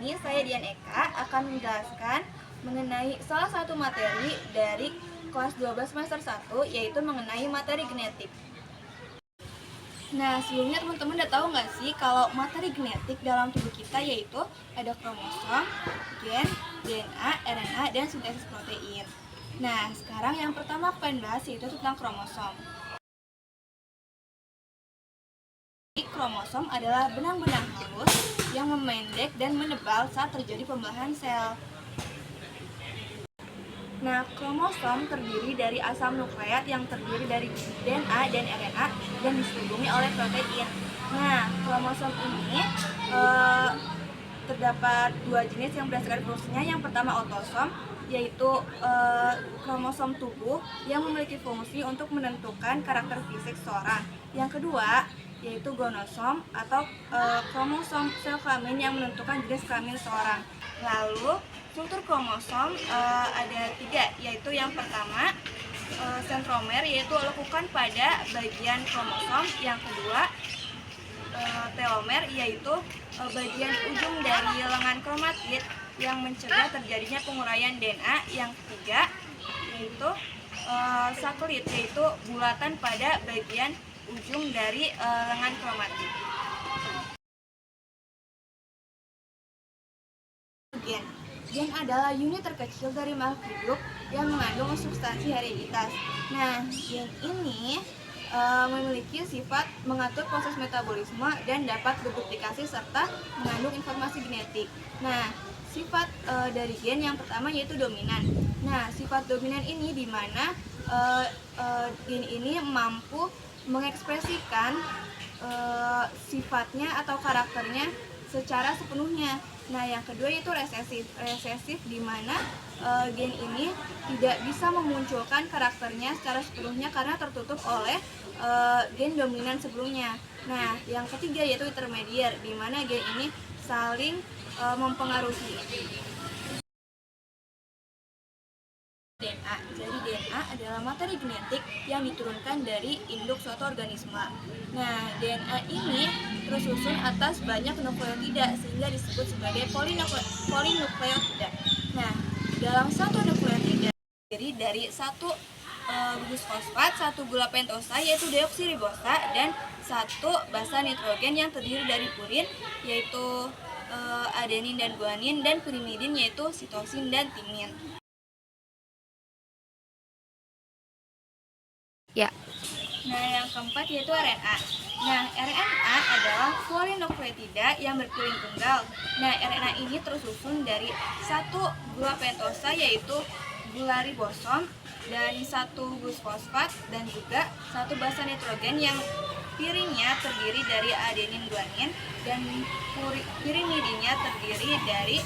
ini saya Dian Eka akan menjelaskan mengenai salah satu materi dari kelas 12 semester 1, yaitu mengenai materi genetik. Nah, sebelumnya teman-teman udah tahu nggak sih kalau materi genetik dalam tubuh kita yaitu ada kromosom, gen, DNA, RNA, dan sintesis protein. Nah, sekarang yang pertama aku pengen bahas yaitu tentang kromosom. Kromosom adalah benang-benang halus yang memendek dan menebal saat terjadi pembelahan sel. Nah, kromosom terdiri dari asam nukleat yang terdiri dari DNA dan RNA dan diselubungi oleh protein. Nah, kromosom ini terdapat dua jenis yang berdasarkan fungsinya. Yang pertama otosom, yaitu kromosom tubuh yang memiliki fungsi untuk menentukan karakter fisik seseorang. Yang kedua yaitu gonosom atau kromosom sel kelamin yang menentukan jenis kelamin seseorang. Lalu struktur kromosom ada 3, yaitu yang pertama sentromer, yaitu lekukan pada bagian kromosom. Yang kedua telomer, yaitu bagian ujung dari lengan kromatid yang mencegah terjadinya penguraian DNA. Yang ketiga yaitu satelit, yaitu bulatan pada bagian ujung dari lengan kromatid. Gen adalah unit terkecil dari makhluk hidup yang mengandung substansi hereditas. Nah, gen ini memiliki sifat mengatur proses metabolisme dan dapat berduplikasi serta mengandung informasi genetik. Nah, sifat dari gen yang pertama yaitu dominan. Nah, sifat dominan ini di mana gen ini mampu mengekspresikan sifatnya atau karakternya secara sepenuhnya. Nah, yang kedua yaitu resesif. Resesif di mana gen ini tidak bisa memunculkan karakternya secara sepenuhnya karena tertutup oleh gen dominan sebelumnya. Nah, yang ketiga yaitu intermedier, di mana gen ini saling mempengaruhi. DNA. Jadi DNA adalah materi genetik yang diturunkan dari induk suatu organisme. Nah, DNA ini tersusun atas banyak nukleotida sehingga disebut sebagai polinukleotida. Nah, dalam satu nukleotida terdiri dari satu gugus fosfat, satu gula pentosa yaitu deoksiribosa, dan satu basa nitrogen yang terdiri dari purin yaitu adenin dan guanin, dan pirimidin yaitu sitosin dan timin. Ya. Nah, yang keempat yaitu RNA. Nah, RNA adalah polinukleotida yang berpiring tunggal. Nah, RNA ini tersusun dari satu gula pentosa yaitu gula ribosom, dan satu gugus fosfat, dan juga satu basa nitrogen yang piringnya terdiri dari adenin guanin, dan pirimidinnya terdiri dari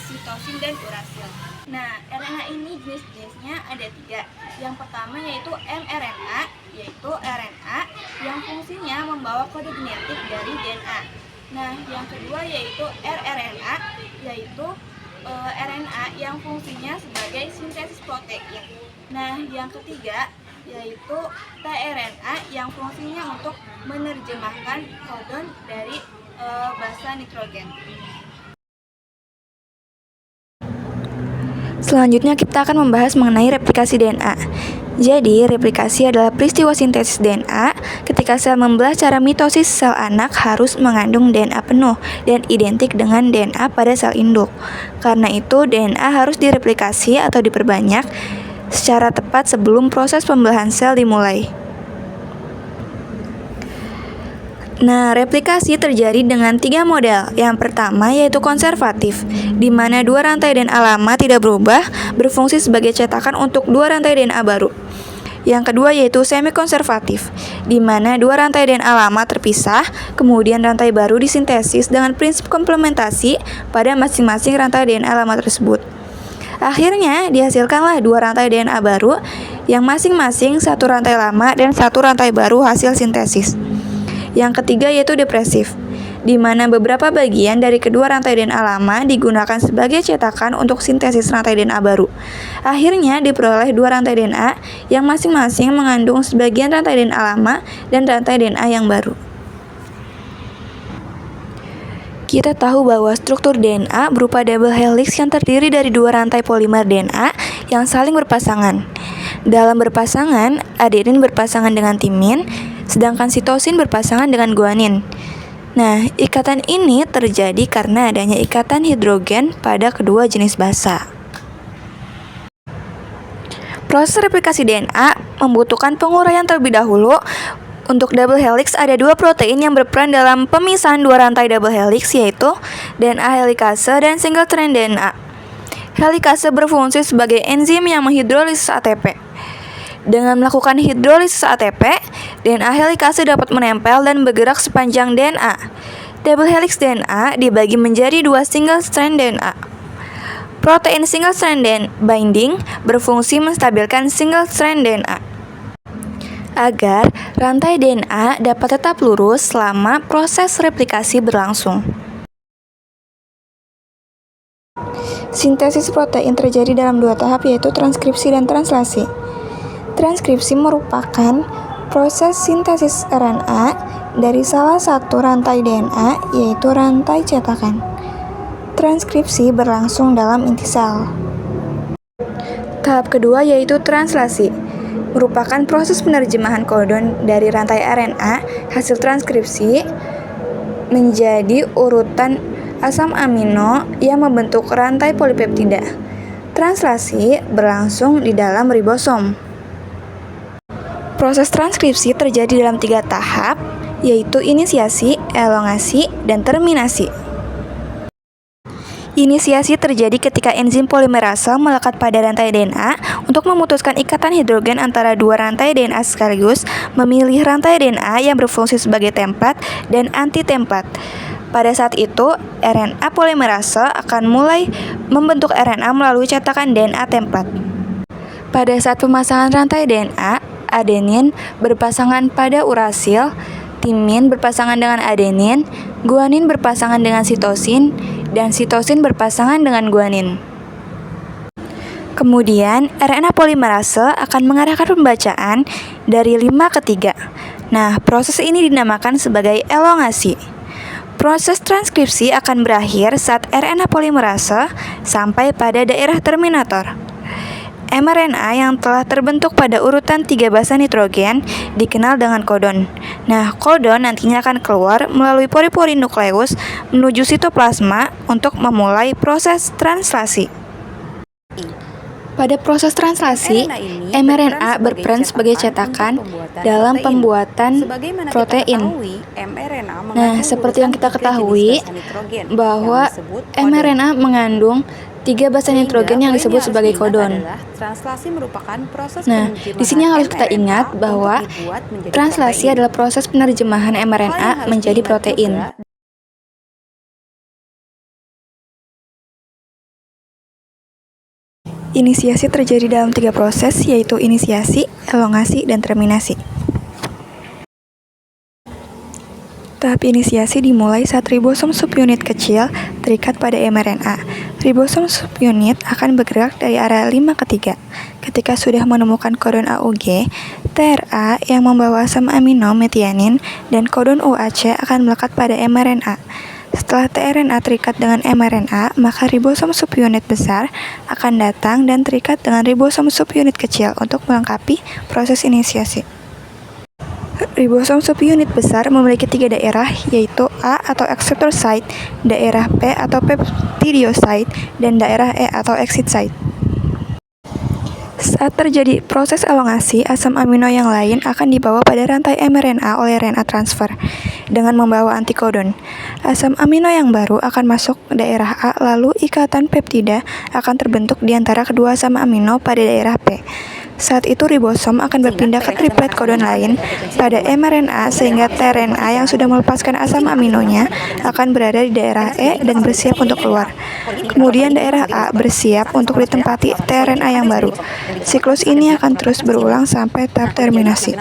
sitosin dan urasil. Nah, RNA ini jenis-jenisnya ada 3. Yang pertama yaitu mRNA, yaitu RNA yang fungsinya membawa kode genetik dari DNA. Nah, yang kedua yaitu rRNA, yaitu RNA yang fungsinya sebagai sintesis protein. Nah, yang ketiga yaitu tRNA yang fungsinya untuk menerjemahkan kodon dari basa nitrogen. Selanjutnya kita akan membahas mengenai replikasi DNA. Jadi, replikasi adalah peristiwa sintesis DNA ketika sel membelah. Cara mitosis sel anak harus mengandung DNA penuh dan identik dengan DNA pada sel induk. Karena itu, DNA harus direplikasi atau diperbanyak secara tepat sebelum proses pembelahan sel dimulai. Nah, replikasi terjadi dengan 3 model. Yang pertama yaitu konservatif, di mana 2 rantai DNA lama tidak berubah, berfungsi sebagai cetakan untuk 2 rantai DNA baru. Yang kedua yaitu semi-konservatif, di mana 2 rantai DNA lama terpisah, kemudian rantai baru disintesis dengan prinsip komplementasi pada masing-masing rantai DNA lama tersebut. Akhirnya dihasilkanlah 2 rantai DNA baru yang masing-masing 1 rantai lama dan 1 rantai baru hasil sintesis. Yang ketiga yaitu depresif, di mana beberapa bagian dari kedua rantai DNA lama digunakan sebagai cetakan untuk sintesis rantai DNA baru. Akhirnya diperoleh 2 rantai DNA yang masing-masing mengandung sebagian rantai DNA lama dan rantai DNA yang baru. Kita tahu bahwa struktur DNA berupa double helix yang terdiri dari dua rantai polimer DNA yang saling berpasangan. Dalam berpasangan, adenin berpasangan dengan timin, sedangkan sitosin berpasangan dengan guanin. Nah, ikatan ini terjadi karena adanya ikatan hidrogen pada kedua jenis basa. Proses replikasi DNA membutuhkan penguraian terlebih dahulu. Untuk double helix ada dua protein yang berperan dalam pemisahan dua rantai double helix, yaitu DNA helikase dan single strand DNA. Helikase berfungsi sebagai enzim yang menghidrolisis ATP. Dengan melakukan hidrolisis ATP, DNA helikase dapat menempel dan bergerak sepanjang DNA. Double helix DNA dibagi menjadi dua single strand DNA. Protein single strand binding berfungsi menstabilkan single strand DNA agar rantai DNA dapat tetap lurus selama proses replikasi berlangsung. Sintesis protein terjadi dalam dua tahap, yaitu transkripsi dan translasi. Transkripsi merupakan proses sintesis RNA dari salah satu rantai DNA, yaitu rantai cetakan. Transkripsi berlangsung dalam inti sel. Tahap kedua yaitu translasi, merupakan proses penerjemahan kodon dari rantai RNA hasil transkripsi menjadi urutan asam amino yang membentuk rantai polipeptida. Translasi berlangsung di dalam ribosom. Proses transkripsi terjadi dalam 3 tahap, yaitu inisiasi, elongasi, dan terminasi. Inisiasi terjadi ketika enzim polimerase melekat pada rantai DNA untuk memutuskan ikatan hidrogen antara dua rantai DNA sekaligus, memilih rantai DNA yang berfungsi sebagai template dan anti-template. Pada saat itu, RNA polimerase akan mulai membentuk RNA melalui cetakan DNA template. Pada saat pemasangan rantai DNA, adenin berpasangan pada urasil, timin berpasangan dengan adenin, guanin berpasangan dengan sitosin, dan sitosin berpasangan dengan guanin. Kemudian, RNA polimerase akan mengarahkan pembacaan dari 5 ke 3. Nah, proses ini dinamakan sebagai elongasi. Proses transkripsi akan berakhir saat RNA polimerase sampai pada daerah terminator. mRNA yang telah terbentuk pada urutan 3 basa nitrogen dikenal dengan kodon. Nah, kodon nantinya akan keluar melalui pori-pori nukleus menuju sitoplasma untuk memulai proses translasi. Pada proses translasi, mRNA berperan sebagai cetakan dalam pembuatan protein. Nah, seperti yang kita ketahui bahwa mRNA mengandung 3 basa nitrogen yang disebut sebagai kodon. Nah, di sini harus kita ingat bahwa translasi adalah proses penerjemahan mRNA menjadi protein. Inisiasi terjadi dalam 3 proses, yaitu inisiasi, elongasi, dan terminasi. Tahap inisiasi dimulai saat ribosom subunit kecil terikat pada mRNA. Ribosom subunit akan bergerak dari area 5 ke 3. Ketika sudah menemukan kodon AUG, tRA yang membawa asam amino metianin dan kodon OAC akan melekat pada mRNA. Setelah tRNA terikat dengan mRNA, maka ribosom subunit besar akan datang dan terikat dengan ribosom subunit kecil untuk melengkapi proses inisiasi. Ribosom subunit besar memiliki 3 daerah, yaitu A atau acceptor site, daerah P atau peptidosite, dan daerah E atau exit site. Saat terjadi proses elongasi, asam amino yang lain akan dibawa pada rantai mRNA oleh RNA transfer dengan membawa antikodon. Asam amino yang baru akan masuk daerah A, lalu ikatan peptida akan terbentuk di antara kedua asam amino pada daerah P. Saat itu ribosom akan berpindah ke triplet kodon lain pada mRNA sehingga tRNA yang sudah melepaskan asam aminonya akan berada di daerah E dan bersiap untuk keluar. Kemudian daerah A bersiap untuk ditempati tRNA yang baru. Siklus ini akan terus berulang sampai tahap terminasi.